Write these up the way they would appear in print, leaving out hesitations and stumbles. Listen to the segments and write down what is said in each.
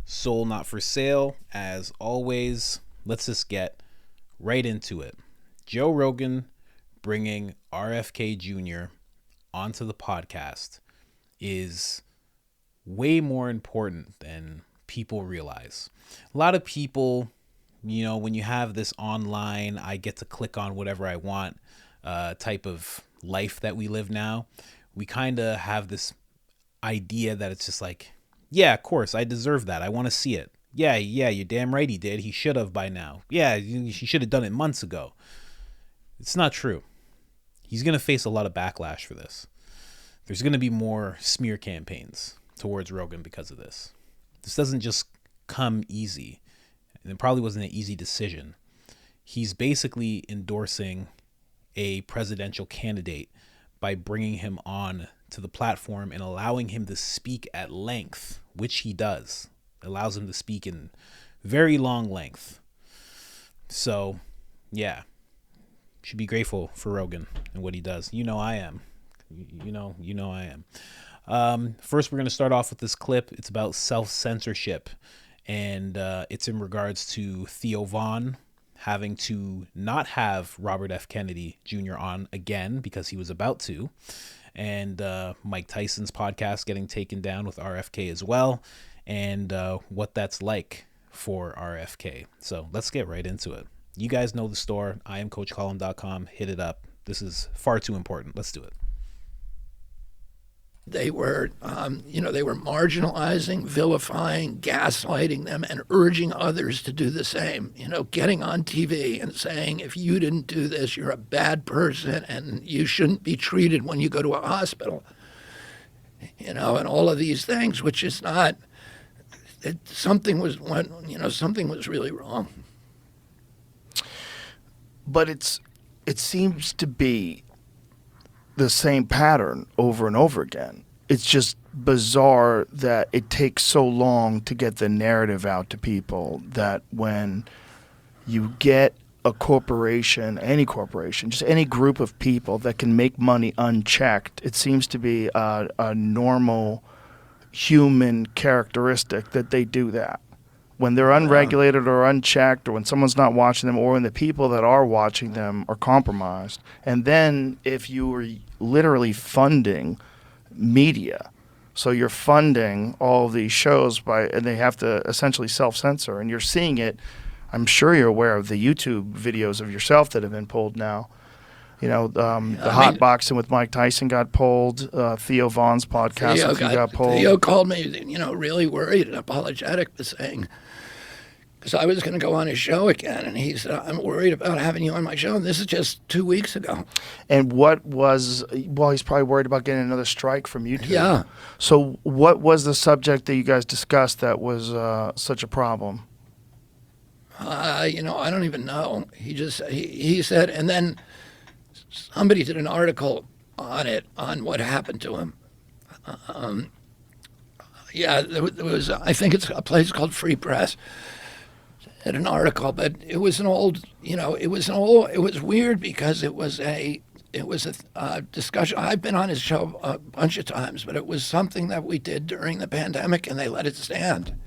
Soul Not for Sale. As always, let's just get right into it. Joe Rogan bringing RFK Jr. onto the podcast is way more important than people realize. A lot of people, when you have this online, I get to click on whatever I want type of life that we live now, we kind of have this idea that it's just like, yeah, of course, I deserve that. I want to see it. Yeah, you're damn right he did. He should have by now. Yeah, he should have done it months ago. It's not true. He's going to face a lot of backlash for this. There's going to be more smear campaigns towards Rogan because of this. This doesn't just come easy. And it probably wasn't an easy decision. He's basically endorsing a presidential candidate by bringing him on to the platform and allowing him to speak at length, which he does. It allows him to speak in very long length. So, yeah. Should be grateful for Rogan and what he does. I am. I am. First, we're going to start off with this clip. It's about self-censorship, and it's in regards to Theo Von having to not have Robert F. Kennedy Jr. on again because he was about to, and Mike Tyson's podcast getting taken down with RFK as well, and what that's like for RFK. So let's get right into it. You guys know the store. I am CoachColin.com. Hit it up. This is far too important. Let's do it. They were, they were marginalizing, vilifying, gaslighting them, and urging others to do the same. Getting on TV and saying, if you didn't do this, you're a bad person and you shouldn't be treated when you go to a hospital. And all of these things, which is not, something was really wrong. But it seems to be the same pattern over and over again. It's just bizarre that it takes so long to get the narrative out to people that when you get a corporation, any corporation, just any group of people that can make money unchecked, it seems to be a normal human characteristic that they do that. When they're unregulated or unchecked, or when someone's not watching them, or when the people that are watching them are compromised. And then if you were literally funding media, so you're funding all of these shows and they have to essentially self-censor, and you're seeing it. I'm sure you're aware of the YouTube videos of yourself that have been pulled now. The hot boxing with Mike Tyson got pulled. Theo Von's podcast got pulled. Theo called me, really worried and apologetic for saying, because I was going to go on his show again, and he said, I'm worried about having you on my show. And this is just 2 weeks ago. And he's probably worried about getting another strike from YouTube. Yeah. So what was the subject that you guys discussed that was such a problem? I don't even know. He said, and then somebody did an article on what happened to him. There was, I think it's a place called Free Press, had an article, but it was it was weird because it was a discussion. I've been on his show a bunch of times, but it was something that we did during the pandemic, and they let it stand.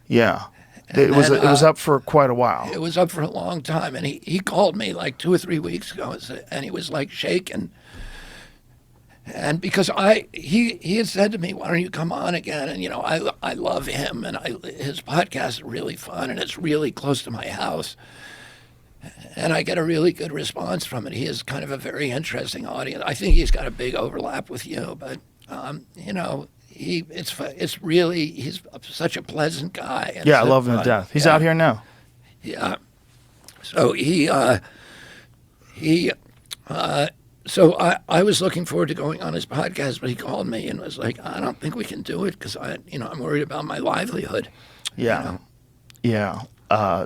Yeah. It was up for quite a while. It was up for a long time, and he called me like 2 or 3 weeks ago, and he was like shaking. And because he had said to me, "Why don't you come on again?" And I love him, and his podcast is really fun, and it's really close to my house, and I get a really good response from it. He is kind of a very interesting audience. I think he's got a big overlap with you, but he's such a pleasant guy. Yeah, I love him to death. He's out here now. Yeah. So So I was looking forward to going on his podcast, but he called me and was like, "I don't think we can do it because I'm worried about my livelihood." Yeah.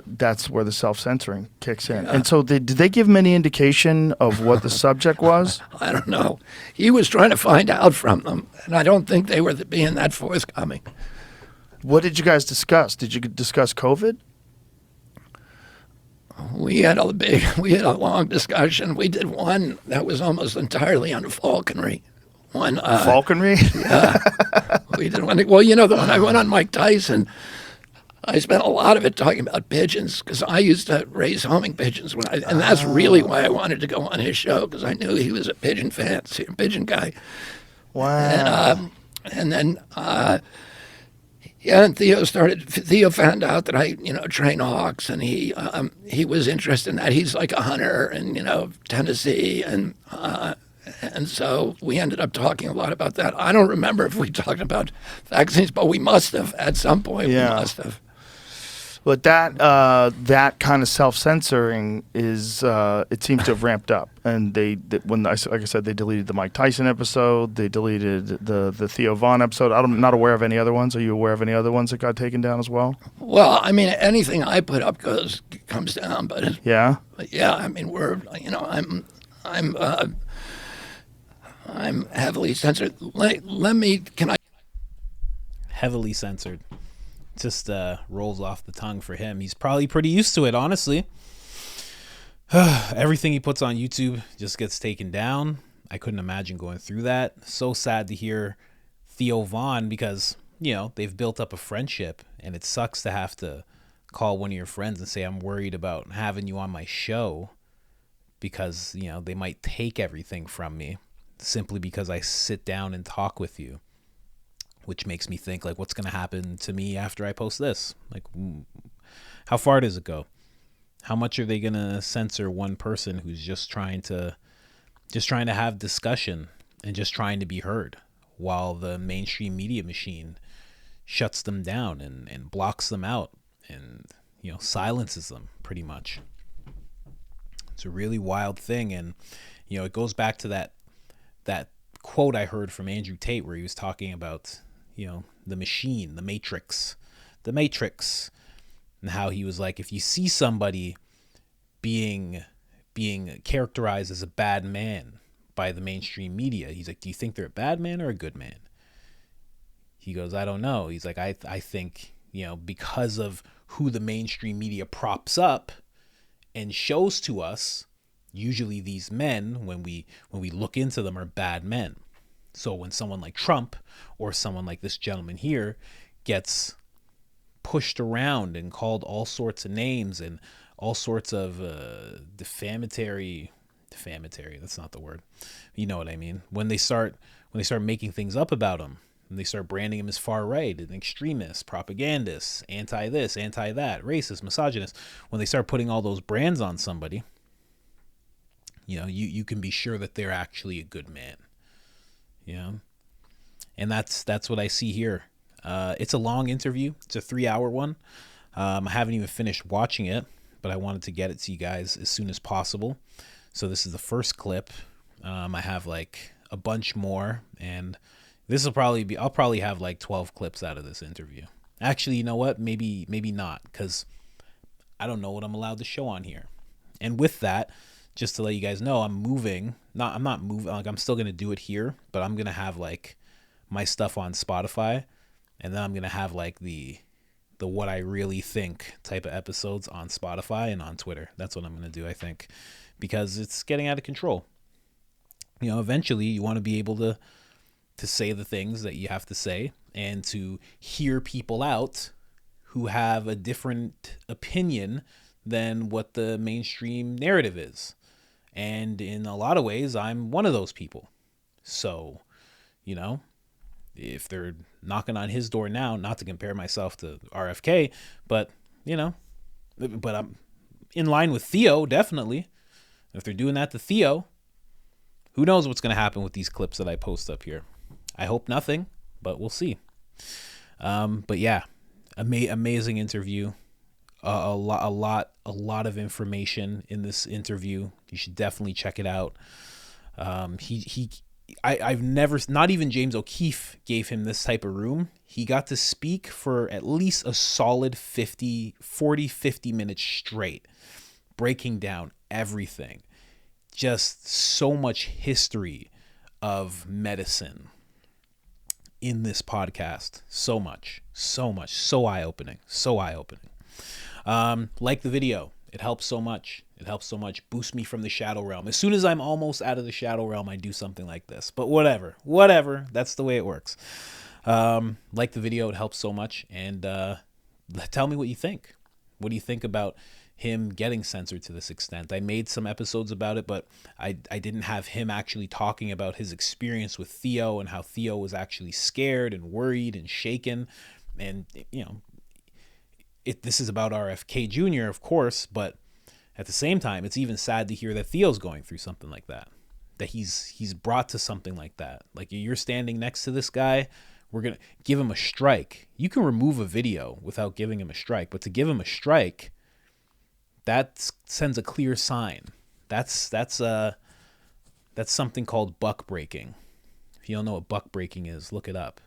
That's where the self-censoring kicks in. Yeah. And so did they give him any indication of what the subject was? I don't know. He was trying to find out from them, and I don't think they were being that forthcoming. What did you guys discuss? Did you discuss COVID? We had a long discussion. We did one that was almost entirely on falconry. Falconry? Yeah. We did one. Well, the one I went on Mike Tyson. I spent a lot of it talking about pigeons because I used to raise homing pigeons and that's really why I wanted to go on his show, because I knew he was a pigeon fan, a pigeon guy. Wow. And then and Theo found out that I train hawks, and he was interested in that. He's like a hunter in Tennessee, and so we ended up talking a lot about that. I don't remember if we talked about vaccines, but we must have at some point. Yeah. We must have. But that kind of self-censoring is it seems to have ramped up, and like I said, they deleted the Mike Tyson episode, they deleted the Theo Von episode. I'm not aware of any other ones. Are you aware of any other ones that got taken down as well? Well, I mean, anything I put up comes down, but Yeah. I mean, I'm heavily censored. Can I? Heavily censored. Just rolls off the tongue for him. He's probably pretty used to it, honestly. Everything he puts on YouTube just gets taken down. I couldn't imagine going through that. So sad to hear Theo Von, because they've built up a friendship, and it sucks to have to call one of your friends and say, I'm worried about having you on my show, because they might take everything from me simply because I sit down and talk with you. Which makes me think, like, what's going to happen to me after I post this? Like, how far does it go? How much are they going to censor one person who's just trying to have discussion and just trying to be heard, while the mainstream media machine shuts them down and blocks them out and, silences them pretty much? It's a really wild thing. And, it goes back to that quote I heard from Andrew Tate, where he was talking about the machine, the matrix, and how he was like, if you see somebody being characterized as a bad man by the mainstream media, he's like, do you think they're a bad man or a good man? He goes, I don't know. He's like, I think, because of who the mainstream media props up and shows to us, usually these men, when we look into them, are bad men. So when someone like Trump or someone like this gentleman here gets pushed around and called all sorts of names and all sorts of defamatory, that's not the word. You know what I mean? When they start making things up about him, when they start branding him as far right, an extremist, propagandist, anti this, anti that, racist, misogynist, when they start putting all those brands on somebody, you can be sure that they're actually a good man. And that's what I see here. It's a long interview. It's a 3-hour one. I haven't even finished watching it, but I wanted to get it to you guys as soon as possible. So this is the first clip. I have like a bunch more, and I'll probably have like 12 clips out of this interview. Actually, you know what? Maybe not, because I don't know what I'm allowed to show on here. And with that, just to let you guys know, I'm not moving. Like, I'm still going to do it here, but I'm going to have like my stuff on Spotify, and then I'm going to have like the what I really think type of episodes on Spotify and on Twitter. That's what I'm going to do, I think, because it's getting out of control. Eventually you want to be able to say the things that you have to say, and to hear people out who have a different opinion than what the mainstream narrative is. And in a lot of ways, I'm one of those people. So, if they're knocking on his door now, not to compare myself to RFK, but I'm in line with Theo, definitely. If they're doing that to Theo, who knows what's going to happen with these clips that I post up here. I hope nothing, but we'll see. But yeah, amazing interview. A lot of information in this interview. You should definitely check it out. I've never, not even James O'Keefe gave him this type of room. He got to speak for at least a solid 50 minutes straight, breaking down everything. Just so much history of medicine in this podcast. So much, so eye-opening. Like the video. It helps so much. Boost me from the shadow realm. As soon as I'm almost out of the shadow realm, I do something like this. But whatever. That's the way it works. Like the video. It helps so much. And tell me what you think. What do you think about him getting censored to this extent? I made some episodes about it, but I didn't have him actually talking about his experience with Theo and how Theo was actually scared and worried and shaken. And, you know, this is about RFK Jr., of course, but at the same time, it's even sad to hear that Theo's going through something like that, that he's brought to something like that. Like, you're standing next to this guy, we're going to give him a strike. You can remove a video without giving him a strike, but to give him a strike, that sends a clear sign. That's something called buck breaking. If you don't know what buck breaking is, look it up.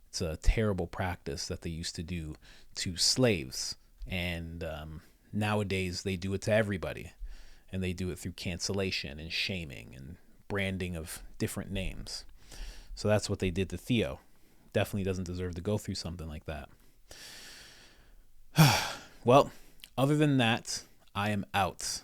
It's a terrible practice that they used to do to slaves, and nowadays they do it to everybody, and they do it through cancellation and shaming and branding of different names. So that's what they did to Theo. Definitely doesn't deserve to go through something like that. Well, other than that, I am out.